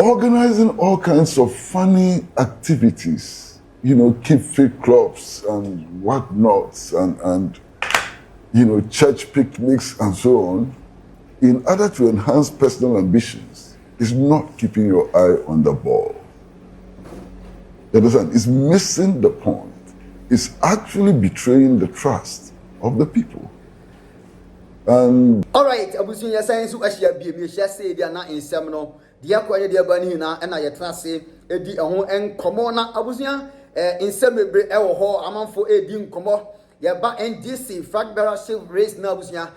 organizing all kinds of funny activities, keep fake clubs and whatnots and church picnics and so on, in order to enhance personal ambitions, is not keeping your eye on the ball. You understand? It's missing the point. It's actually betraying the trust of the people. And all right, abusunya science ahia bi me hia say dia na ensem no dia kwanye dia bani na na yetra se edi ho enkomo na abusunya ensem bebre e wo ho amanfo edi nkomo ye ba NDC Flagbearer race na abusunya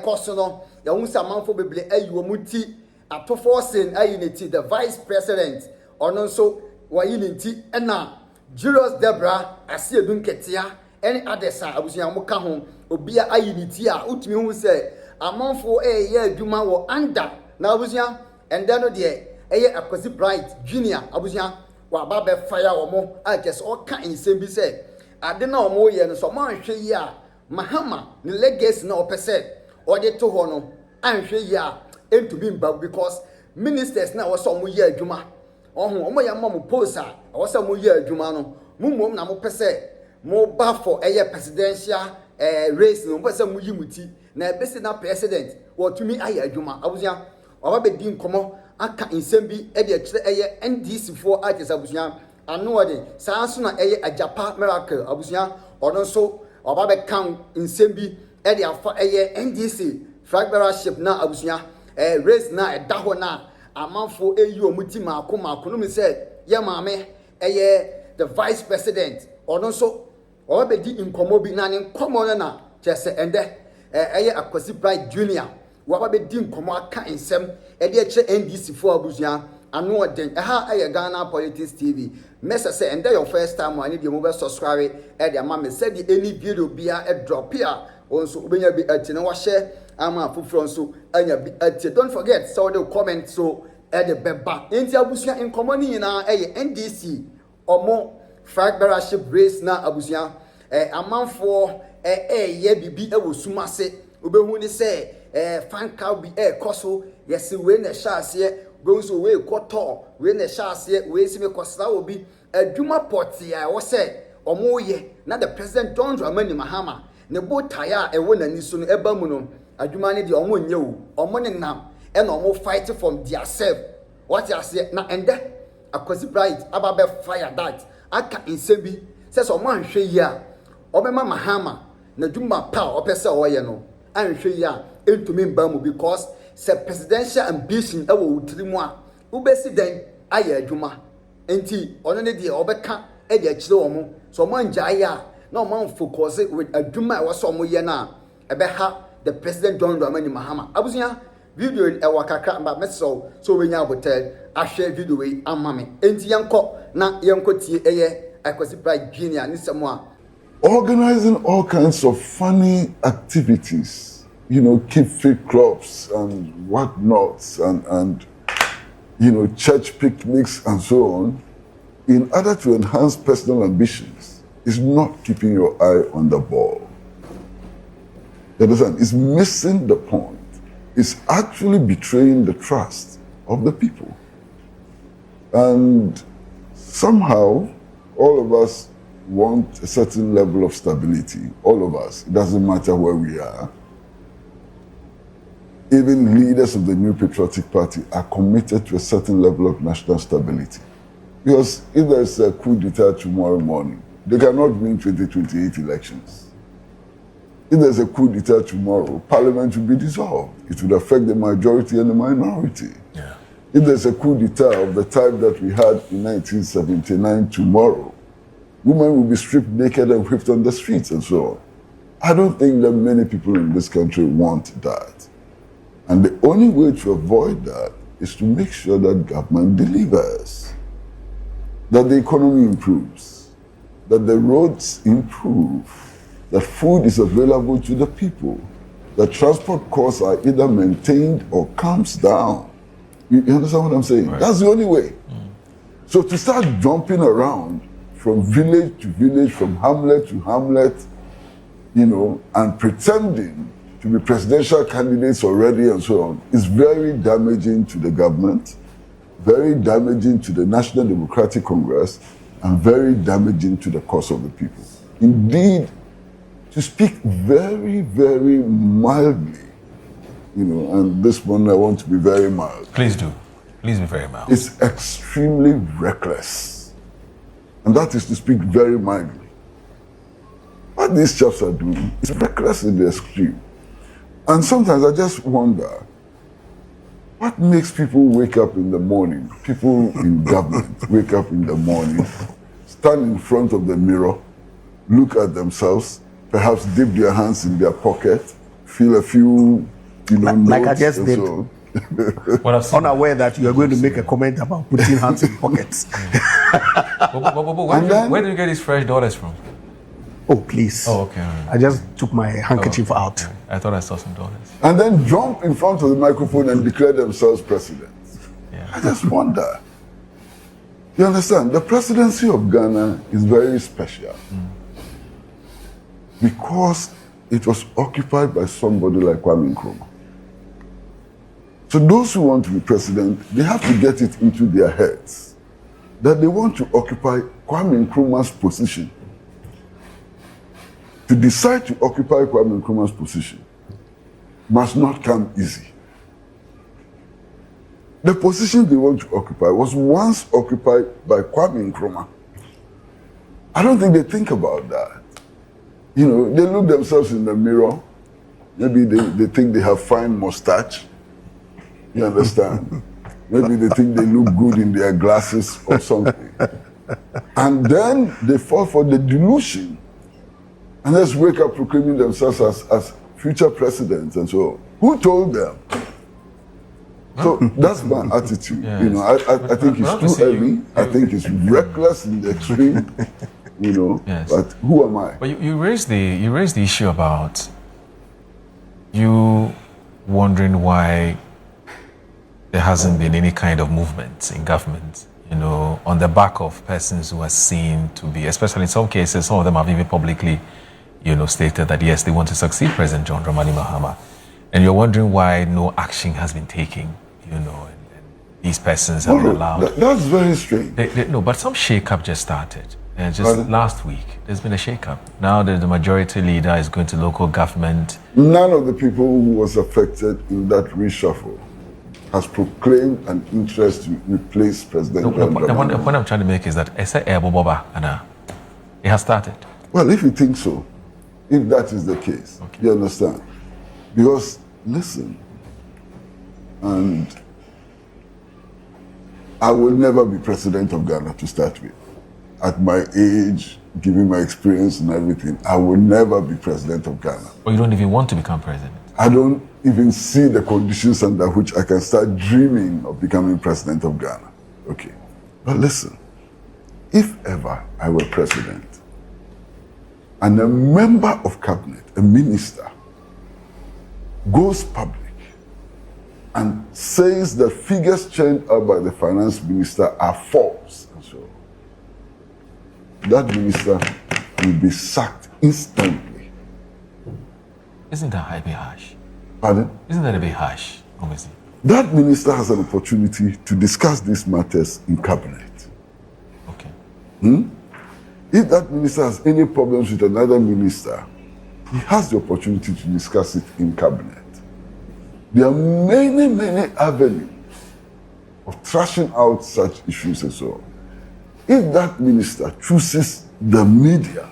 koso no ya hu sa amanfo bebre ayiwo muti Ato Forson Asiedu the vice president ono so wayi nti na Julius Debrah Asiedu Nketia any adesa abusunya muka ho obia ayiniti a utimi hu se amanfo ye adwuma wo anda na abusunya enda no de Kwasi Pratt Junior abusunya wa ba be fire omo akese o ka nsem bi se ade na omo ye no so ma hwe yi a mahama ne legacy na opese o de to ho no anhwe yi a entumi mba because ministers na wo so omo ye adwuma oho omo ya mom post a wo so omo ye adwuma no mumom na mo pese mo ba for presidential race no pese mo yimuti na ebesi na president wo tumi aye adwuma abusunya oba be di nkomo aka nsem bi e de kire NDC for artist abusunya ano ode sanso na Agyapa Mercer abusunya ono so oba be kan nsem bi e de afa NDC Flagbearership na abusunya race na edaho na amanfo eyi omuti maako no me say ye maame the vice president ono so oba be di nkomo bi na ne nkomo na chese ende Kwasi Pratt Junior waba be di nkomo aka ensem e de kire NDC for abusunya ano oden ha Ghana Politics TV Mercer say ende your first time ani de mo be subscribe e de ama me say di any video bia e drop here onso obenya bi atine wa share ama afufro nso anya bi atie. Don't forget so the comment so e de beba enti abusunya nkomo ni na NDC omo Flagbearership race na abusunya amanfo ye bibi e wo sumase obehu ni say fan cow bi koso yesi we na shaase gonso we koto we na shaase we sime kosra obi adwuma portia wo say omo ye na the president John Dramani Mahama ne botaya e wo nani so no eba mu no adwuma ne de omo nye wo omo ne nam e na omo fight from their self what you say na ende Kwasi Pratt aba be fire that aka insebi say so mo anhwe yi a obema Mahama na dwuma pa opese oye no anhwe yi a entumi mba mu because se presidential ambition e wo utirimu a ubesi den aye adwuma enti ono ne de obeka e de akire omo so mo anja ya na omo focus with adwuma e wo so omo ye na ebe ha the president John Dramani Mahama abusunya video e wakakra mba meso so wenya abotel ahwe video we amame enti yenko na yenko tie Kwasi Pratt Junior ni semo a organizing all kinds of funny activities, keep fake clubs and whatnots and church picnics and so on, in order to enhance personal ambitions, is not keeping your eye on the ball. You understand? It's missing the point. It's actually betraying the trust of the people. And somehow, all of us want a certain level of stability. All of us. It doesn't matter where we are. Even leaders of the New Patriotic Party are committed to a certain level of national stability. Because if there's a coup d'etat tomorrow morning, they cannot win 2028 elections. If there's a coup d'etat tomorrow, Parliament will be dissolved. It would affect the majority and the minority. Yeah. If there's a coup d'etat of the type that we had in 1979 tomorrow, women will be stripped naked and whipped on the streets and so on. I don't think that many people in this country want that. And the only way to avoid that is to make sure that government delivers, that the economy improves, that the roads improve, that food is available to the people, that transport costs are either maintained or comes down. You understand what I'm saying? Right. That's the only way. So to start jumping around from village to village, from hamlet to hamlet, and pretending to be presidential candidates already and so on, is very damaging to the government, very damaging to the National Democratic Congress, and very damaging to the cause of the people. Indeed, to speak very, very mildly, and this one I want to be very mild. Please do. Please be very mild. It's extremely reckless. And that is to speak very mildly. What these chaps are doing is reckless in the extreme. And sometimes I just wonder, what makes people wake up in the morning, people in government wake up in the morning, stand in front of the mirror, look at themselves, perhaps dip their hands in their pocket, feel a few, like I just did. So. Unaware that you are going to make a comment about putting hands in pockets. Where do you get these fresh dollars from? Oh, please. Oh, okay. Right. I just took my handkerchief out. Okay. I thought I saw some dollars. And then jump in front of the microphone and declare themselves president. Yeah. I just wonder. You understand? The presidency of Ghana is very special because it was occupied by somebody like Kwame Nkrumah. So those who want to be president, they have to get it into their heads that they want to occupy Kwame Nkrumah's position. To decide to occupy Kwame Nkrumah's position must not come easy. The position they want to occupy was once occupied by Kwame Nkrumah. I don't think they think about that. They look themselves in the mirror. Maybe they think they have fine mustache. You understand? Maybe they think they look good in their glasses or something. And then they fall for the delusion and just wake up proclaiming themselves as future presidents and so on. Who told them? So that's my attitude. Yes. I think it's too early. I think it's reckless in the extreme. Yes. But who am I? But you raised the issue about you wondering why there hasn't been any kind of movement in government, on the back of persons who are seen to be, especially in some cases, some of them have even publicly, stated that yes, they want to succeed President John Dramani Mahama. And you're wondering why no action has been taken, and these persons have been allowed. That's very strange. No, but some shake-up just started. Last week, there's been a shake-up. Now that the majority leader is going to local government. None of the people who was affected in that reshuffle has proclaimed an interest to replace President John Dramani. The point I'm trying to make is that it has started. Well, if you think so, if that is the case, you understand? Because, listen, and I will never be president of Ghana to start with. At my age, given my experience and everything, I will never be president of Ghana. Or you don't even want to become president? I don't even see the conditions under which I can start dreaming of becoming president of Ghana. Okay. But listen, if ever I were president and a member of cabinet, a minister, goes public and says the figures churned out by the finance minister are false, and so that minister will be sacked instantly. Isn't that a bit harsh? Pardon? Isn't that a bit harsh, obviously? That minister has an opportunity to discuss these matters in cabinet. Okay. If that minister has any problems with another minister, he has the opportunity to discuss it in cabinet. There are many, many avenues of thrashing out such issues and so on. If that minister chooses the media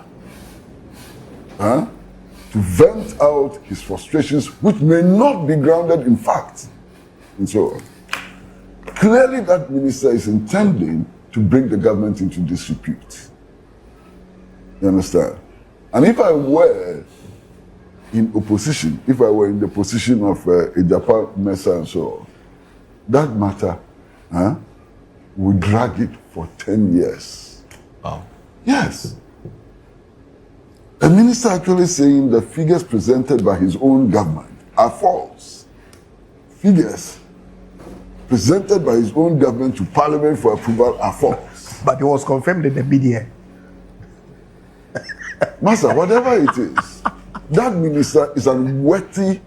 to vent out his frustrations, which may not be grounded in fact, and so on, clearly that minister is intending to bring the government into disrepute. You understand? And if I were in opposition, if I were in the position of Agyapa Mercer and so on, that matter would drag it for 10 years. Wow. Yes. A minister actually saying the figures presented by his own government are false. Figures presented by his own government to Parliament for approval are false. But it was confirmed in the media. Master, whatever it is, that minister is unworthy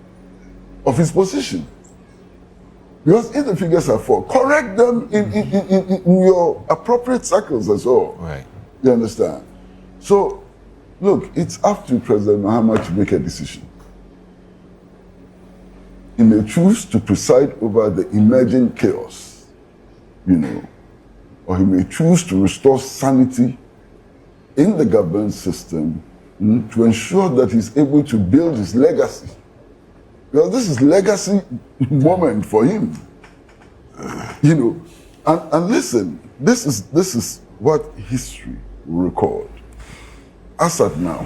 of his position. Because if the figures are false, correct them in your appropriate circles as well. Right. You understand? So, look, it's up to President Mahama to make a decision. He may choose to preside over the emerging chaos, or he may choose to restore sanity in the government system to ensure that he's able to build his legacy. Because this is legacy moment for him. And listen, this is what history will record. As at now,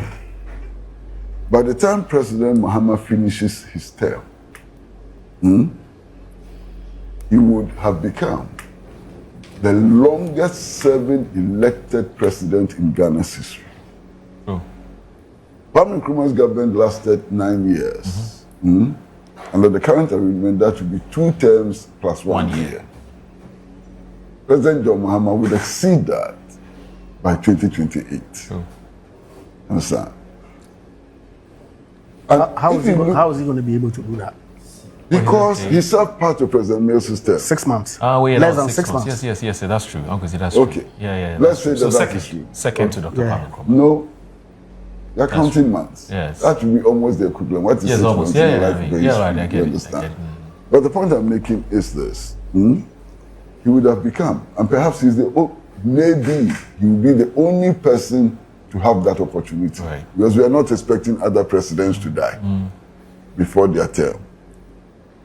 by the time President Mahama finishes his term, he would have become the longest serving elected president in Ghana's history. Oh. Kwame Nkrumah's government lasted 9 years. Under the current arrangement, that would be 2 terms plus 1 year. President John Mahama would exceed that by 2028. Oh. Understand? How is he going to be able to do that? Because he served part of President Mercer's term. 6 months. Less than 6 months. Yes, that's true. Uncle, that's true. Okay. Yeah. Let's say so that is true. Second to Dr. Kwame Nkrumah. No, they're counting months. Yes. That would be almost the equivalent. What is 6 months in life? I get it. Understand? But the point I'm making is this. He would have become, and perhaps maybe he will be the only person to have that opportunity. Right. Because we are not expecting other presidents to die before their term.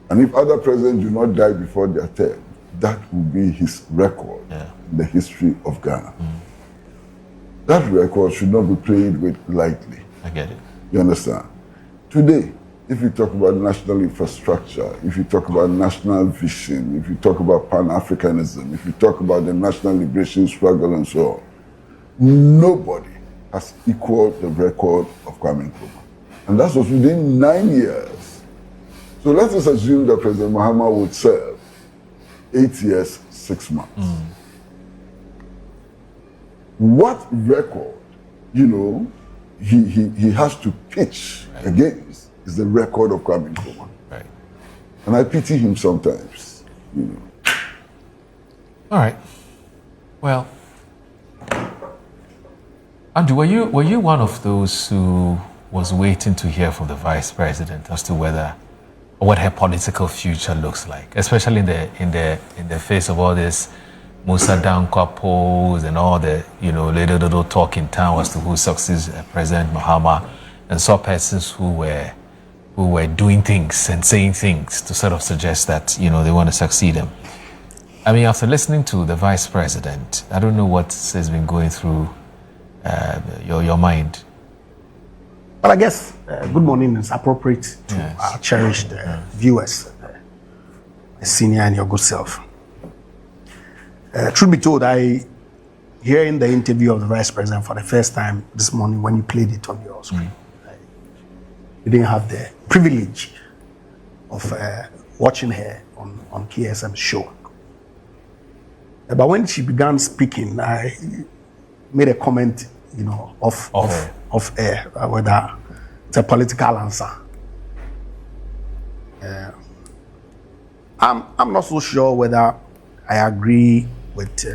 And if other presidents do not die before their term, that will be his record in the history of Ghana. That record should not be played with lightly. I get it. You understand? Today, if you talk about national infrastructure, if you talk about national vision, if you talk about Pan-Africanism, if you talk about the national liberation struggle and so on, nobody has equaled the record of Kwame Nkrumah. And that was within 9 years. So let us assume that President Mahama would serve 8 years, 6 months. What record, he has to pitch against is the record of Kwame Nkrumah. Right. And I pity him sometimes, All right. Well, Andrew, were you one of those who was waiting to hear from the vice president as to what her political future looks like, especially in the face of all this Musa Dankwa polls and all the little talk in town as to who succeeds President Mahama, and saw persons who were doing things and saying things to sort of suggest that they want to succeed him. I mean, after listening to the vice president, I don't know what has been going through your mind. But I guess good morning is appropriate to our cherished viewers, senior and your good self. Truth be told, hearing the interview of the vice president for the first time this morning when you played it on your screen, you didn't have the privilege of watching her on KSM's show. But when she began speaking, I made a comment, of air, whether it's a political answer. I'm not so sure whether I agree with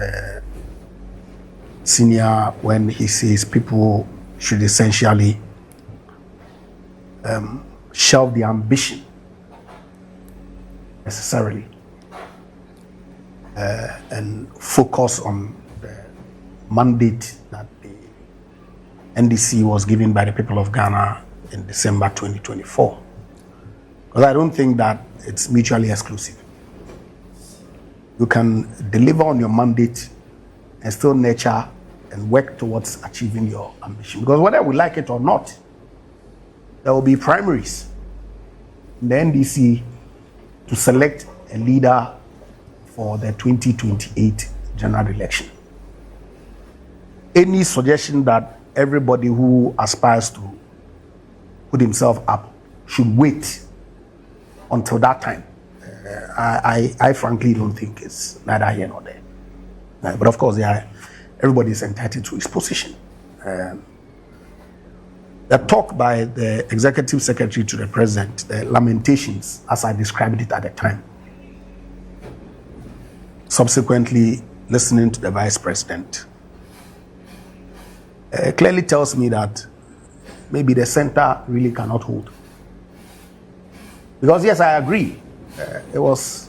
Senior when he says people should essentially shelve the ambition necessarily and focus on the mandate that the NDC was given by the people of Ghana in December 2024. Because I don't think that it's mutually exclusive. You can deliver on your mandate and still nurture and work towards achieving your ambition. Because whether we like it or not, there will be primaries in the NDC to select a leader for the 2028 general election. Any suggestion that everybody who aspires to put himself up should wait until that time, I frankly don't think it's neither here nor there. But of course, everybody is entitled to his position. The talk by the executive secretary to the president, the lamentations, as I described it at the time, subsequently listening to the vice president, clearly tells me that maybe the center really cannot hold. Because yes, I agree, it was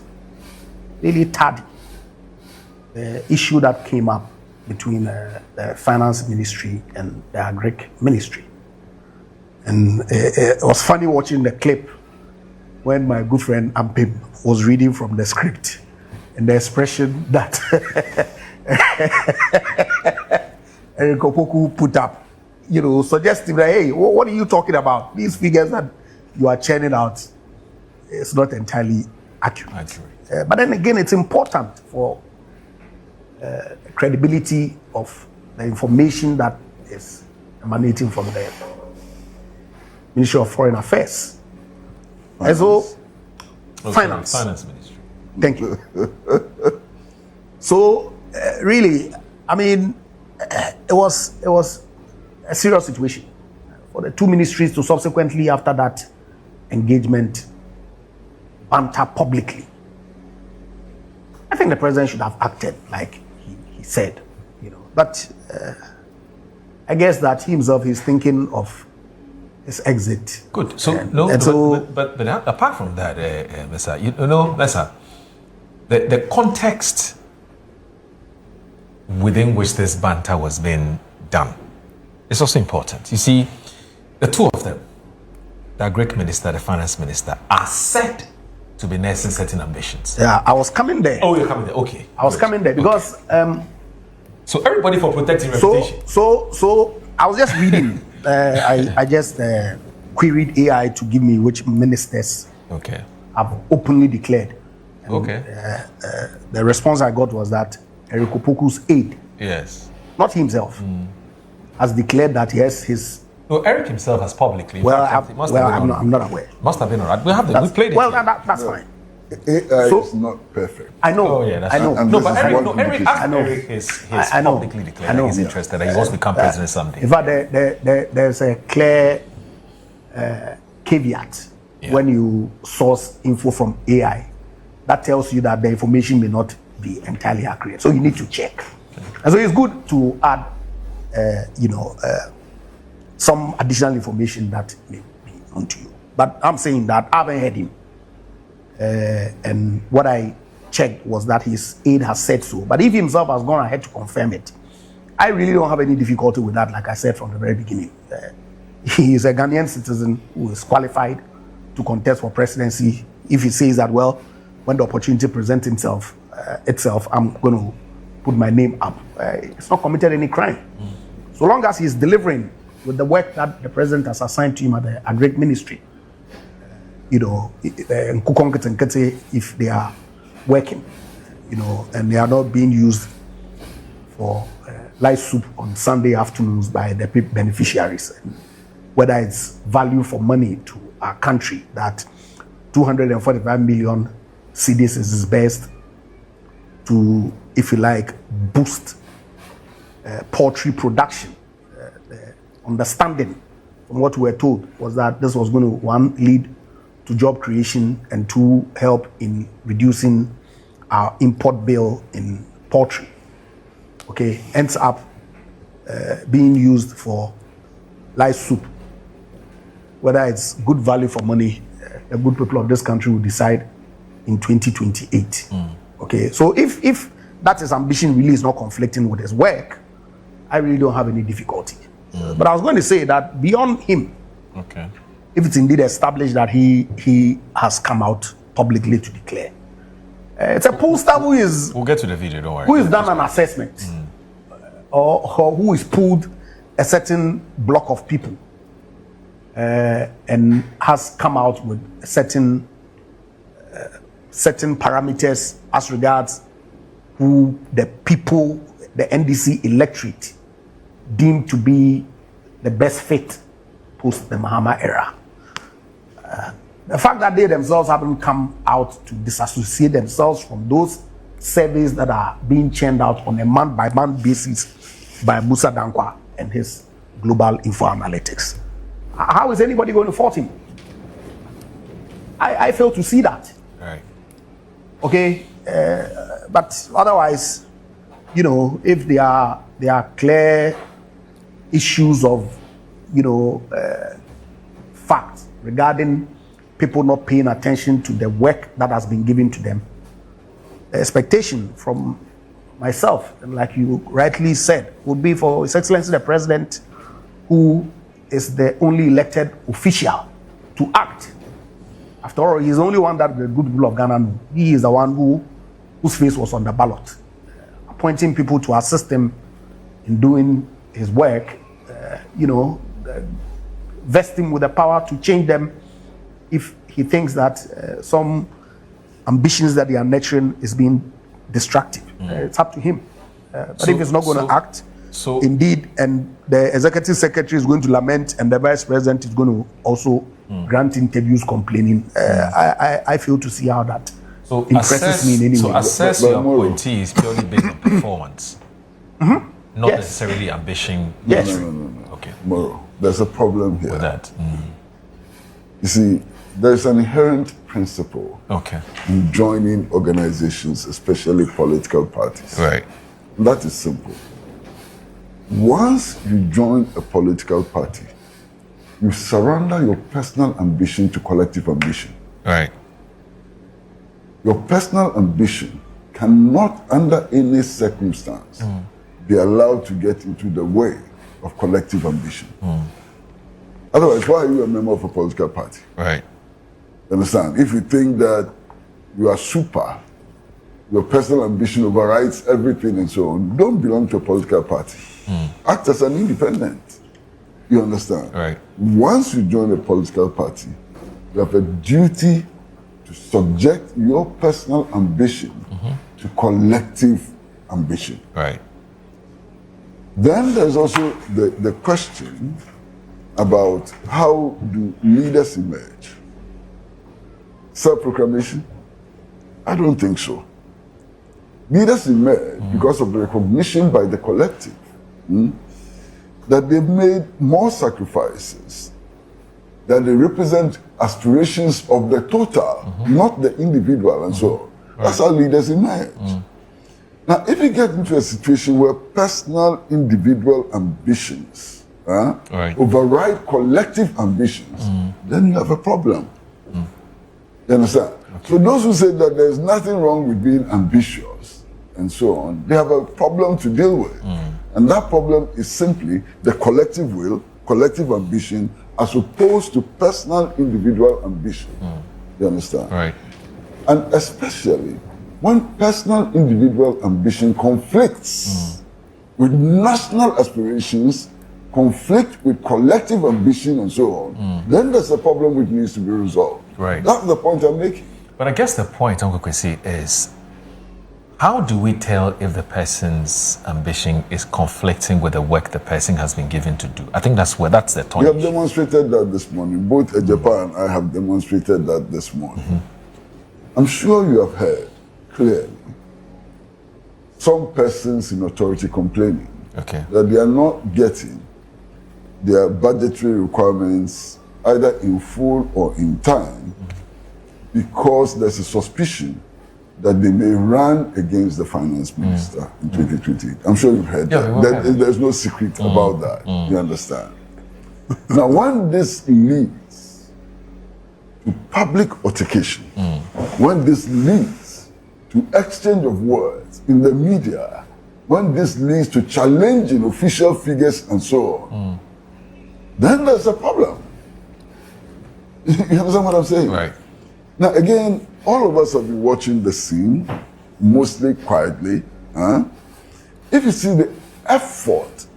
really tardy, the issue that came up between the finance ministry and the agric ministry. And it was funny watching the clip when my good friend Ampim was reading from the script and the expression that Eric Opoku put up, suggesting that, hey, what are you talking about? These figures that you are churning out, it's not entirely accurate. But then again, it's important for credibility of the information that is emanating from the Ministry of Foreign Affairs. And so, Finance Ministry. Thank you. So, really, I mean, it was a serious situation for the two ministries to subsequently, after that engagement, banter publicly. I think the president should have acted like he said, But I guess that he himself is thinking of his exit. Good. So but apart from that, Mercer, Mercer, the context within which this banter was being done is also important. You see, the two of them, the agric minister, the finance minister, are said to be nursing certain ambitions. Yeah, I was coming there. Oh, you're coming there. Okay. I was coming there because. So everybody for protecting reputation. So I was just reading. I just queried AI to give me which ministers have openly declared. And, the response I got was that Eric Opoku's aide, not himself, has declared that yes, his. No, Eric himself has publicly. I'm not aware. Must have been alright. We played it. Well, that's fine. AI is not perfect. I know. Oh, yeah, I know. Right. No, but Eric has publicly declared that he's interested, that he wants to become president someday. In fact, there's a clear caveat when you source info from AI that tells you that the information may not be entirely accurate. So you need to check. And so it's good to add, some additional information that may be known to you. But I'm saying that I haven't heard him. And what I checked was that his aide has said so. But if himself has gone ahead to confirm it, I really don't have any difficulty with that, like I said from the very beginning. He is a Ghanaian citizen who is qualified to contest for presidency. If he says that, well, when the opportunity presents itself, I'm going to put my name up. It's not committed any crime. So long as he's delivering with the work that the president has assigned to him at the Agric Ministry, if they are working, and they are not being used for light soup on Sunday afternoons by the beneficiaries, whether it's value for money to our country, that 245 million cedis is disbursed to, if you like, boost poultry production. The understanding from what we were told was that this was going to, one, lead to job creation, and two, help in reducing our import bill in poultry. Ends up being used for light soup. Whether it's good value for money, the good people of this country will decide in 2028. So if that his ambition really is not conflicting with his work, I really don't have any difficulty. But I was going to say that beyond him, if it's indeed established that he has come out publicly to declare, it's a pollster who is... We'll get to the video, don't worry. Who has done an assessment, or who has pulled a certain block of people and has come out with certain parameters as regards who the people, the NDC electorate, deemed to be the best fit post the Mahama era. The fact that they themselves haven't come out to disassociate themselves from those surveys that are being churned out on a month-by-month basis by Musa Dankwa and his global info analytics. How is anybody going to fault him? I fail to see that. Right. Okay, but otherwise, you know, if there are clear issues of, you know, facts regarding people not paying attention to the work that has been given to them, the expectation from myself, and like you rightly said, would be for His Excellency the President, who is the only elected official, to act. After all, he's the only one that the good people of Ghana know. He is the one whose face was on the ballot. Appointing people to assist him in doing his work, you know, vest him with the power to change them if he thinks that some ambitions that they are nurturing is being destructive. It's up to him. But if he's not going to act, indeed, and the executive secretary is going to lament, and the vice president is going to also grant interviews complaining, I fail to see how that impresses me in any way. So assess your appointees purely based on performance, not necessarily ambition. Yes. No. Okay. Moro, there's a problem here. With that. You see, there's an inherent principle in joining organizations, especially political parties. Right. That is simple. Once you join a political party, you surrender your personal ambition to collective ambition. Right. Your personal ambition cannot, under any circumstance, be allowed to get into the way of collective ambition. Otherwise, why are you a member of a political party? Right. Understand? If you think that you are super, your personal ambition overrides everything and so on, don't belong to a political party. Act as an independent. You understand? Right. Once you join a political party, you have a duty to subject your personal ambition to collective ambition. Right. Then there's also the question about how do leaders emerge? Self-proclamation? I don't think so. Leaders emerge because of the recognition by the collective that they've made more sacrifices, that they represent aspirations of the total, not the individual, and so on. That's how leaders emerge. Now, if you get into a situation where personal individual ambitions override collective ambitions, then you have a problem. You understand? So those who say that there's nothing wrong with being ambitious and so on, they have a problem to deal with. And that problem is simply the collective will, collective ambition, as opposed to personal individual ambition. You understand? Right. And especially when personal individual ambition conflicts with national aspirations, conflict with collective ambition and so on, then there's a problem which needs to be resolved. Right. That's the point I'm making. But I guess the point, Uncle Kwasi, is how do we tell if the person's ambition is conflicting with the work the person has been given to do? I think that's the We have tonic. demonstrated that this morning. Both Agyapa and I have demonstrated that this morning. I'm sure you have heard clearly some persons in authority complaining that they are not getting their budgetary requirements either in full or in time because there's a suspicion that they may run against the finance minister in 2028. I'm sure you've heard that. There's no secret about that. You understand? Now, when this leads to public altercation, when this leads to exchange of words in the media, when this leads to challenging official figures and so on, then there's a problem. You understand what I'm saying? Right. Now, again, all of us have been watching the scene, mostly quietly. If you see the effort